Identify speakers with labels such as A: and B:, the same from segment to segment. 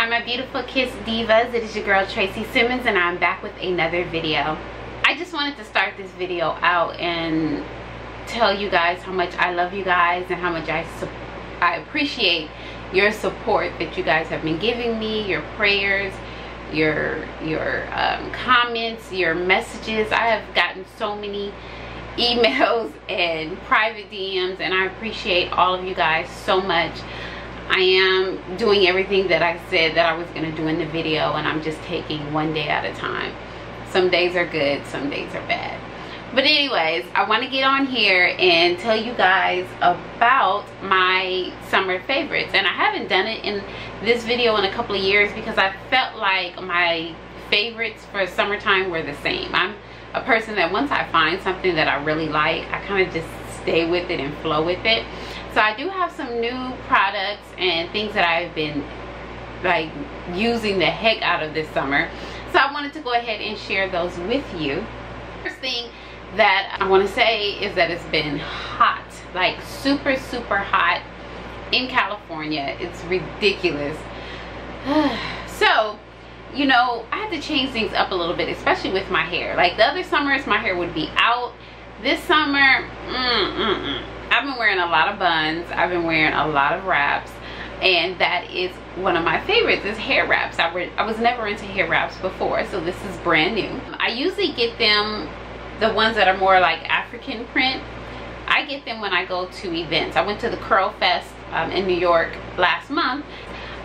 A: Hi my beautiful Kiss Divas, it is your girl Tracy Simmons and I'm back with another video. I just wanted to start this video out and tell you guys how much I love you guys and how much I appreciate your support that you guys have been giving me, your prayers, your comments, your messages. I have gotten so many emails and private DMs and I appreciate all of you guys so much. I am doing everything that I said that I was going to do in the video, and I'm just taking one day at a time. Some days are good, some days are bad. But anyways, I want to get on here and tell you guys about my summer favorites. And I haven't done it in this video in a couple of years because I felt like my favorites for summertime were the same. I'm a person that once I find something that I really like, I kind of just stay with it and flow with it. So I do have some new products and things that I've been like using the heck out of this summer. So I wanted to go ahead and share those with you. First thing that I want to say is that it's been hot, like super hot in California. It's ridiculous. So, you know, I had to change things up a little bit, especially with my hair. Like the other summers, my hair would be out. This summer, I've been wearing a lot of buns. I've been wearing a lot of wraps, and that is one of my favorites is hair wraps. I was never into hair wraps before, so this is brand new. I usually get them, the ones that are more like African print. I get them when I go to events. I went to the Curl Fest in New York last month.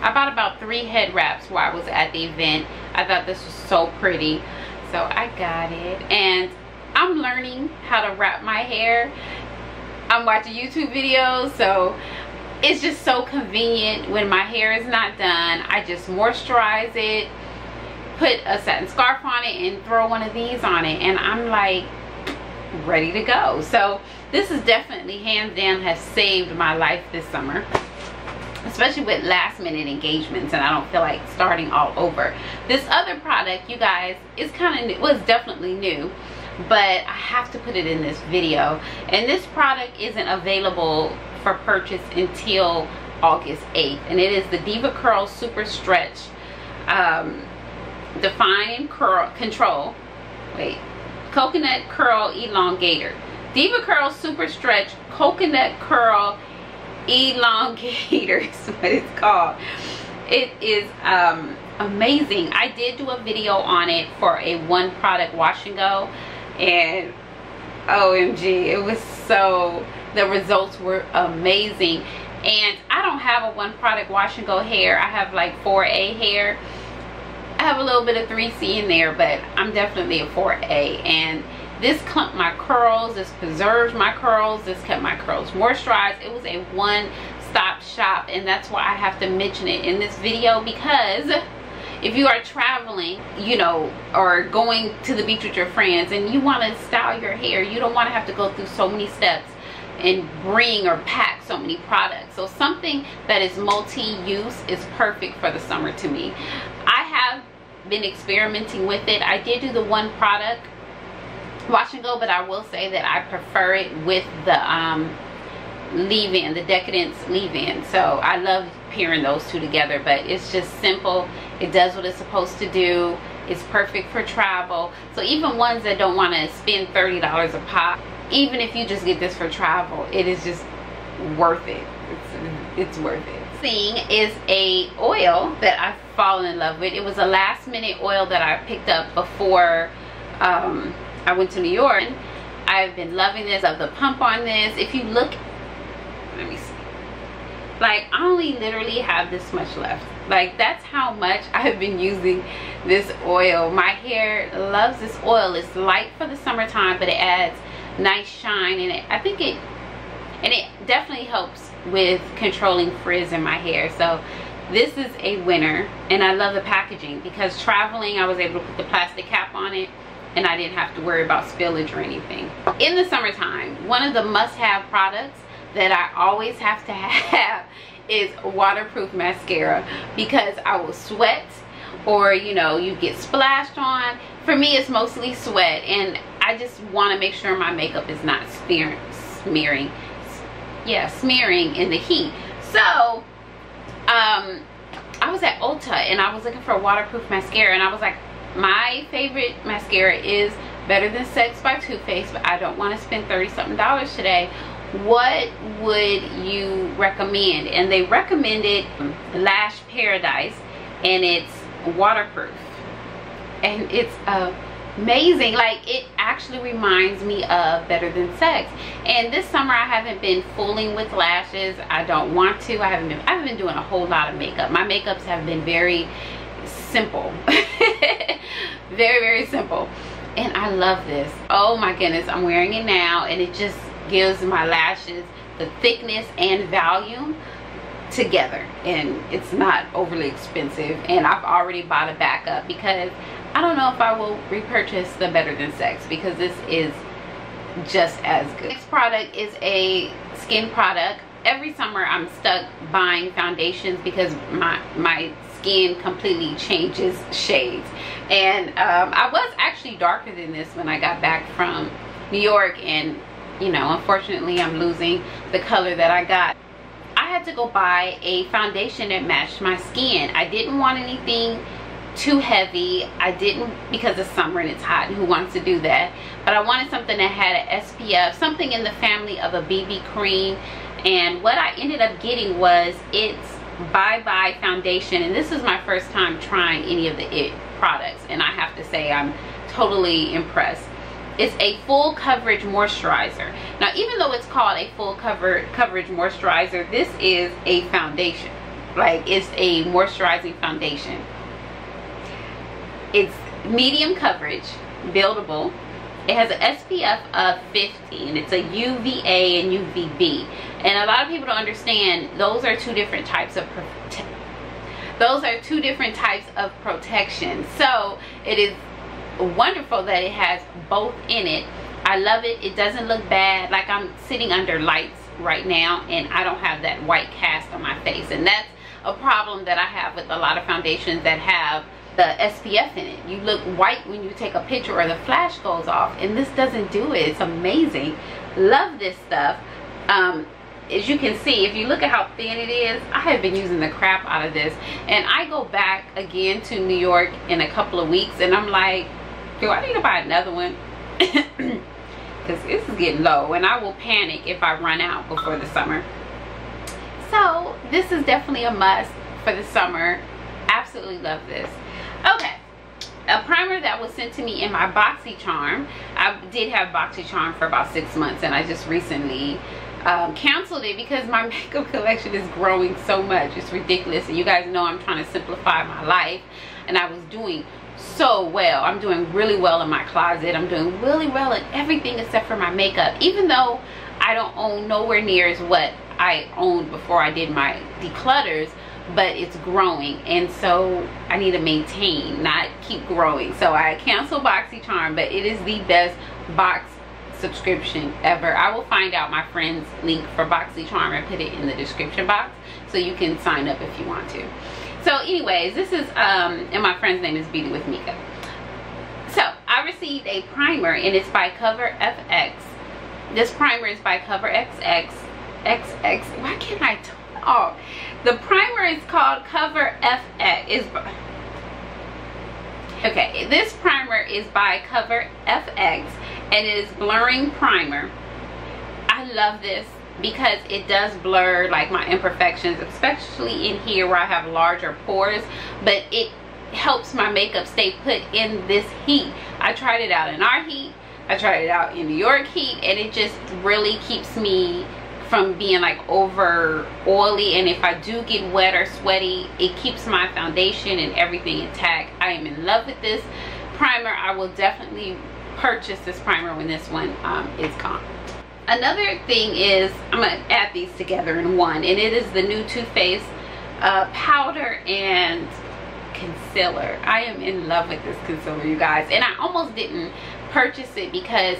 A: I bought about 3 head wraps while I was at the event. I thought this was so pretty, so I got it. And I'm learning how to wrap my hair. I'm watching YouTube videos, so it's just so convenient when my hair is not done. I just moisturize it, put a satin scarf on it, and throw one of these on it, and I'm like ready to go. So this is definitely, hands down, has saved my life this summer, especially with last minute engagements and I don't feel like starting all over. This other product, you guys, is kind of new. Well, it's definitely new, but I have to put it in this video. And this product isn't available for purchase until August 8th, and it is the DevaCurl Super Stretch Define and Curl Control Coconut Curl Elongator. DevaCurl Super Stretch Coconut Curl Elongator is what it's called. It is amazing. I did do a video on it for a one product wash and go, and OMG, it was so, the results were amazing. And I don't have a one product wash and go hair. I have like 4A hair. I have a little bit of 3C in there, but I'm definitely a 4A. And this clumped my curls, this preserved my curls, this kept my curls moisturized. It was a one-stop shop, and that's why I have to mention it in this video, because if you are traveling, you know, or going to the beach with your friends and you want to style your hair, you don't want to have to go through so many steps and bring or pack so many products. So something that is multi-use is perfect for the summer to me. I have been experimenting with it. I did do the one product wash and go, but I will say that I prefer it with the leave-in, the Decadence leave-in. So I love pairing those two together, but it's just simple. It does what it's supposed to do. It's perfect for travel. So even ones that don't want to spend $30 a pop, even if you just get this for travel, it is just worth it. It's worth it. Thing is a oil that I've fallen in love with. It was a last minute oil that I picked up before I went to New York. I've been loving this. Of the pump on this. If you look, let me see. Like, I only literally have this much left. Like, that's how much I've been using this oil. My hair loves this oil. It's light for the summertime, but it adds nice shine in it. I think it definitely helps with controlling frizz in my hair. So this is a winner, and I love the packaging because traveling I was able to put the plastic cap on it and I didn't have to worry about spillage or anything. In the summertime, one of the must-have products that I always have to have is waterproof mascara, because I will sweat, or you know, you get splashed on. For me, it's mostly sweat, and I just want to make sure my makeup is not smearing in the heat. So I was at Ulta and I was looking for a waterproof mascara, and I was like, my favorite mascara is Better Than Sex by Too Faced, but I don't want to spend $30-something today. What would you recommend? And they recommended Lash Paradise, and it's waterproof, and it's amazing. Like, it actually reminds me of Better Than Sex. And this summer I haven't been fooling with lashes. I don't want to. I haven't been doing a whole lot of makeup. My makeups have been very simple. Very simple, and I love this. Oh my goodness, I'm wearing it now, and it just gives my lashes the thickness and volume together, and it's not overly expensive. And I've already bought a backup because I don't know if I will repurchase the Better Than Sex, because this is just as good. Next product is a skin product. Every summer I'm stuck buying foundations because my skin completely changes shades, and I was actually darker than this when I got back from New York, and you know, unfortunately I'm losing the color that I got. I had to go buy a foundation that matched my skin. I didn't want anything too heavy. I didn't, because it's summer and it's hot, and who wants to do that? But I wanted something that had an SPF, something in the family of a BB cream. And what I ended up getting was it's Bye Bye foundation, and this is my first time trying any of the IT products, and I have to say I'm totally impressed. It's a full coverage moisturizer. Now, even though it's called a full coverage moisturizer, this is a foundation. Like, it's a moisturizing foundation. It's medium coverage, buildable. It has an SPF of 50, and it's a UVA and UVB. And a lot of people don't understand, those are two different types of protection. So it is wonderful that it has both in it. I love it. It doesn't look bad. Like, I'm sitting under lights right now, and I don't have that white cast on my face, and that's a problem that I have with a lot of foundations that have the SPF in it. You look white when you take a picture or the flash goes off, and this doesn't do it. It's amazing. Love this stuff. As you can see, if you look at how thin it is, I have been using the crap out of this, and I go back again to New York in a couple of weeks, and I'm like, do I need to buy another one? Because this is getting low, and I will panic if I run out before the summer. So this is definitely a must for the summer. Absolutely love this. Okay, a primer that was sent to me in my BoxyCharm. I did have BoxyCharm for about 6 months, and I just recently canceled it because my makeup collection is growing so much. It's ridiculous, and you guys know I'm trying to simplify my life, and I was doing so well. I'm doing really well in my closet. I'm doing really well in everything except for my makeup, even though I don't own nowhere near as what I owned before I did my declutters, but it's growing, and so I need to maintain, not keep growing. So I canceled BoxyCharm, but it is the best box subscription ever. I will find out my friend's link for BoxyCharm and put it in the description box so you can sign up if you want to. So anyways, this is and my friend's name is Beauty with Mika. So I received a primer, and it's by Cover FX. This primer is by Cover XX. Why can't I talk? The primer is called Cover FX. Okay, this primer is by Cover FX, and it is blurring primer. I love this because it does blur like my imperfections, especially in here where I have larger pores, but it helps my makeup stay put in this heat. I tried it out in our heat, I tried it out in New York heat, and it just really keeps me from being like over oily, and if I do get wet or sweaty, it keeps my foundation and everything intact. I am in love with this primer. I will definitely purchase this primer when this one is gone. Another thing is, I'm gonna add these together in one, and it is the new Too Faced powder and concealer. I am in love with this concealer, you guys, and I almost didn't purchase it because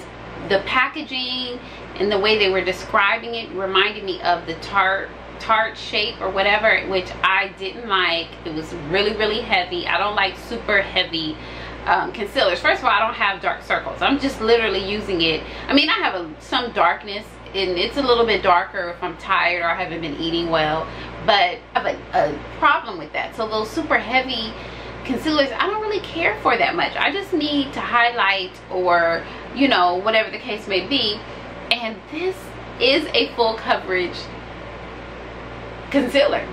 A: the packaging and the way they were describing it reminded me of the Tarte shape or whatever, which I didn't like. It was really heavy. I don't like super heavy concealers. First of all, I don't have dark circles. I'm just literally using it. I mean, I have some darkness, and it's a little bit darker if I'm tired or I haven't been eating well, but I have a problem with that. So those super heavy concealers, I don't really care for that much. I just need to highlight, or you know, whatever the case may be. And this is a full coverage concealer,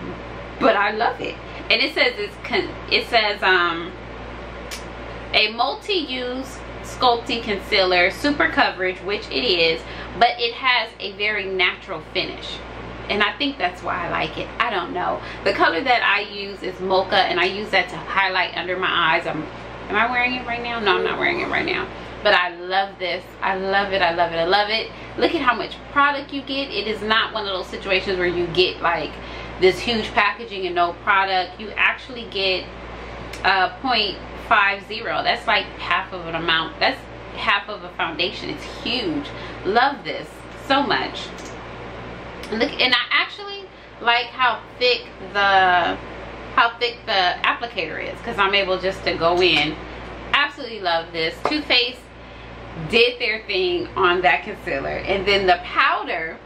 A: but I love it. And it says a multi-use sculpting concealer, super coverage, which it is, but it has a very natural finish, and I think that's why I like it. I don't know. The color that I use is mocha, and I use that to highlight under my eyes. Am I wearing it right now? No, I'm not wearing it right now, but I love this. I love it. I love it. I love it. Look at how much product you get. It is not one of those situations where you get like this huge packaging and no product. You actually get 0.50. That's like half of an amount. That's half of a foundation. It's huge. Love this so much. Look, and I actually like how thick the applicator is, because I'm able just to go in. Absolutely love this. Too Faced did their thing on that concealer. And then the powder,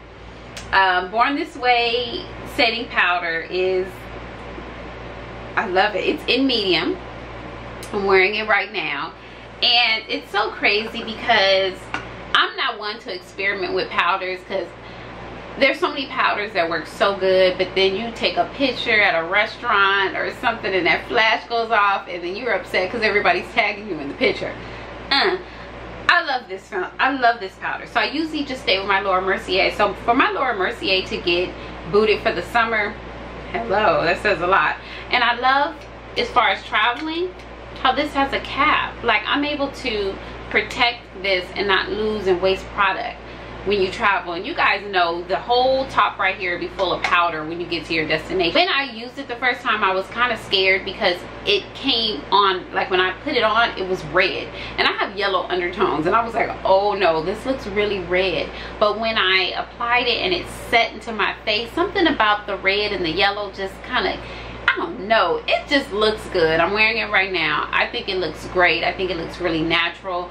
A: Born This Way setting powder, is, I love it. It's in medium. I'm wearing it right now, and it's so crazy because I'm not one to experiment with powders, because there's so many powders that work so good, but then you take a picture at a restaurant or something and that flash goes off, and then you're upset because everybody's tagging you in the picture. I love this powder. So I usually just stay with my Laura Mercier. So for my Laura Mercier to get booted for the summer, hello, that says a lot. And I love, as far as traveling, how this has a cap. Like, I'm able to protect this and not lose and waste product when you travel. And you guys know the whole top right here be full of powder when you get to your destination. When I used it the first time, I was kind of scared because it came on, like when I put it on, it was red, and I have yellow undertones, and I was like, oh no, this looks really red. But when I applied it and it set into my face, something about the red and the yellow just kind of, I don't know, it just looks good. I'm wearing it right now. I think it looks great. I think it looks really natural.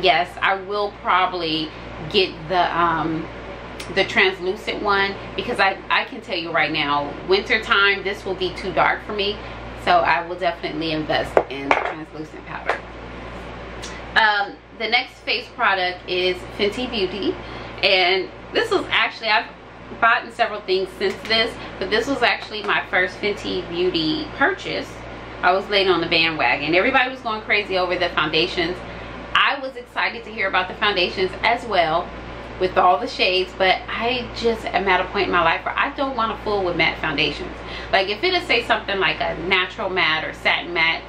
A: Yes, I will probably get the translucent one, because I can tell you right now, winter time, this will be too dark for me, so I will definitely invest in the translucent powder. The next face product is Fenty Beauty, and this was actually, I've bought several things since this, but this was actually my first Fenty Beauty purchase. I was late on the bandwagon. Everybody was going crazy over the foundations. I was excited to hear about the foundations as well, with all the shades, but I just am at a point in my life where I don't want to fool with matte foundations. Like, if it'll say something like a natural matte or satin matte,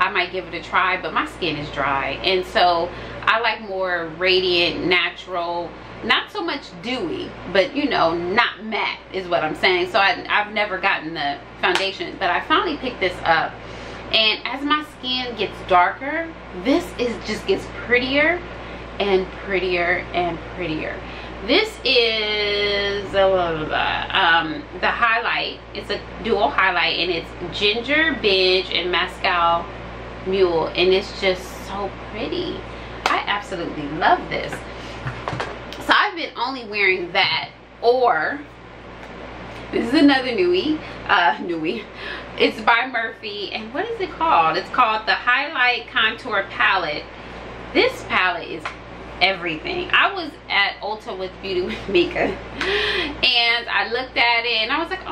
A: I might give it a try, but my skin is dry, and so I like more radiant, natural, not so much dewy, but you know, not matte is what I'm saying. So I've never gotten the foundation, but I finally picked this up, and as my skin gets darker, this just gets prettier and prettier and prettier. This is the highlight. It's a dual highlight, and it's Ginger Binge and Moscow Mule, and it's just so pretty. I absolutely love this. So I've been only wearing that, or this is another newie. It's by Murphy, and what is it called? It's called the Highlight Contour Palette. This palette is everything. I was at Ulta with Beauty with Mika, and I looked at it and I was like,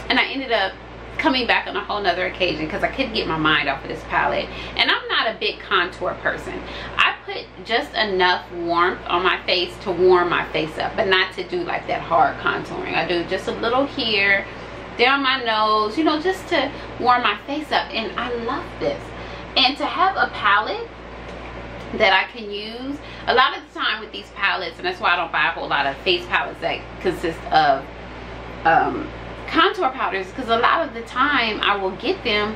A: and I ended up coming back on a whole nother occasion because I couldn't get my mind off of this palette. And I'm not a big contour person. I put just enough warmth on my face to warm my face up, but not to do like that hard contouring. I do just a little here, down my nose, you know, just to warm my face up. And I love this. And to have a palette that I can use, a lot of the time with these palettes, and that's why I don't buy a whole lot of face palettes that consist of contour powders, because a lot of the time I will get them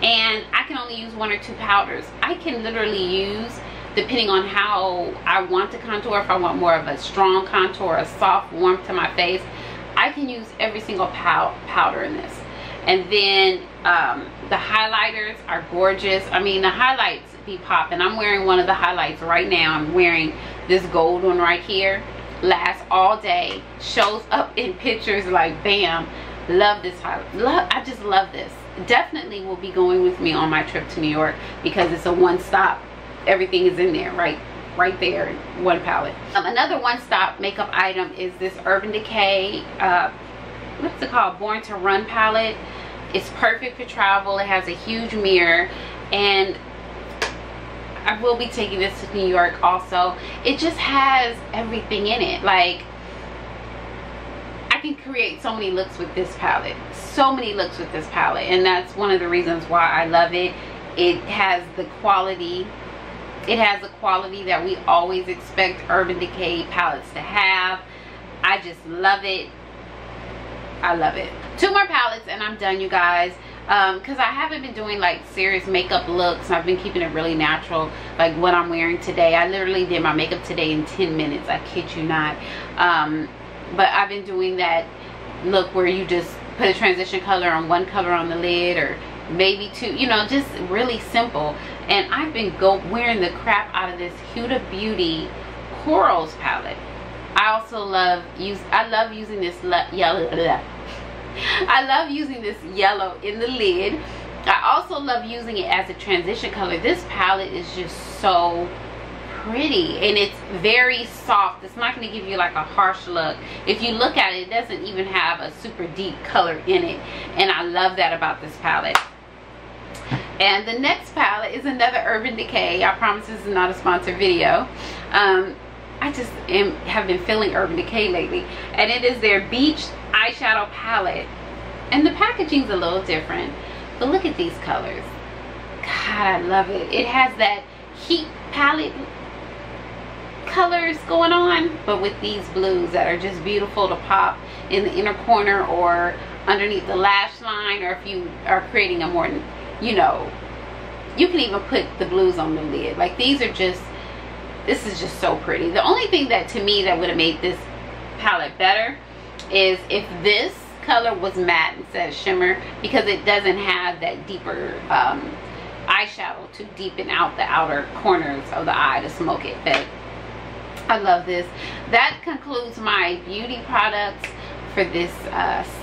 A: and I can only use one or two powders. I can literally use, depending on how I want to contour, if I want more of a strong contour, a soft warmth to my face, I can use every single powder in this. And then the highlighters are gorgeous. I mean, the highlights be popping. I'm wearing one of the highlights right now. I'm wearing this gold one right here. lasts all day, shows up in pictures like bam. Love this highlight. I just love this. Definitely will be going with me on my trip to New York because it's a one-stop. Everything is in there, right there, one palette. Another one-stop makeup item is this Urban Decay what's it called, Born to Run palette. It's perfect for travel. It has a huge mirror, and I will be taking this to New York also. It just has everything in it. Like, I can create so many looks with this palette, so many looks with this palette, and that's one of the reasons why I love it. It has the quality. It has the quality that we always expect Urban Decay palettes to have. I just love it. I love it. 2 more palettes and I'm done, you guys. Because I haven't been doing like serious makeup looks. I've been keeping it really natural, like what I'm wearing today. I literally did my makeup today in 10 minutes. I kid you not. But I've been doing that look where you just put a transition color on one color on the lid, or maybe 2, you know, just really simple. And I've been wearing the crap out of this Huda Beauty Corals palette. I also love using this yellow. I love using this yellow in the lid. I also love using it as a transition color. This palette is just so pretty, and it's very soft. It's not going to give you like a harsh look. If you look at it, it doesn't even have a super deep color in it, and I love that about this palette. And the next palette is another Urban Decay. I promise this is not a sponsored video. I just have been feeling Urban Decay lately, and it is their Beach eyeshadow palette, and the packaging's a little different, but look at these colors. God, I love it. It has that heat palette colors going on, but with these blues that are just beautiful to pop in the inner corner or underneath the lash line, or if you are creating a more, you know, you can even put the blues on the lid. Like, these are just, this is just so pretty. The only thing that to me that would have made this palette better is if this color was matte instead of shimmer, because it doesn't have that deeper eyeshadow to deepen out the outer corners of the eye to smoke it. But I love this. That concludes my beauty products for this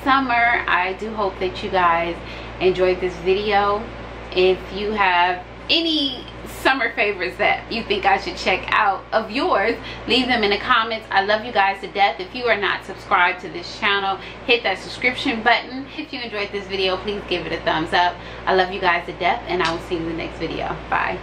A: summer. I do hope that you guys enjoyed this video. If you have any summer favorites that you think I should check out of yours, leave them in the comments. I love you guys to death. If you are not subscribed to this channel, hit that subscription button. If you enjoyed this video, please give it a thumbs up. I love you guys to death, and I will see you in the next video. Bye.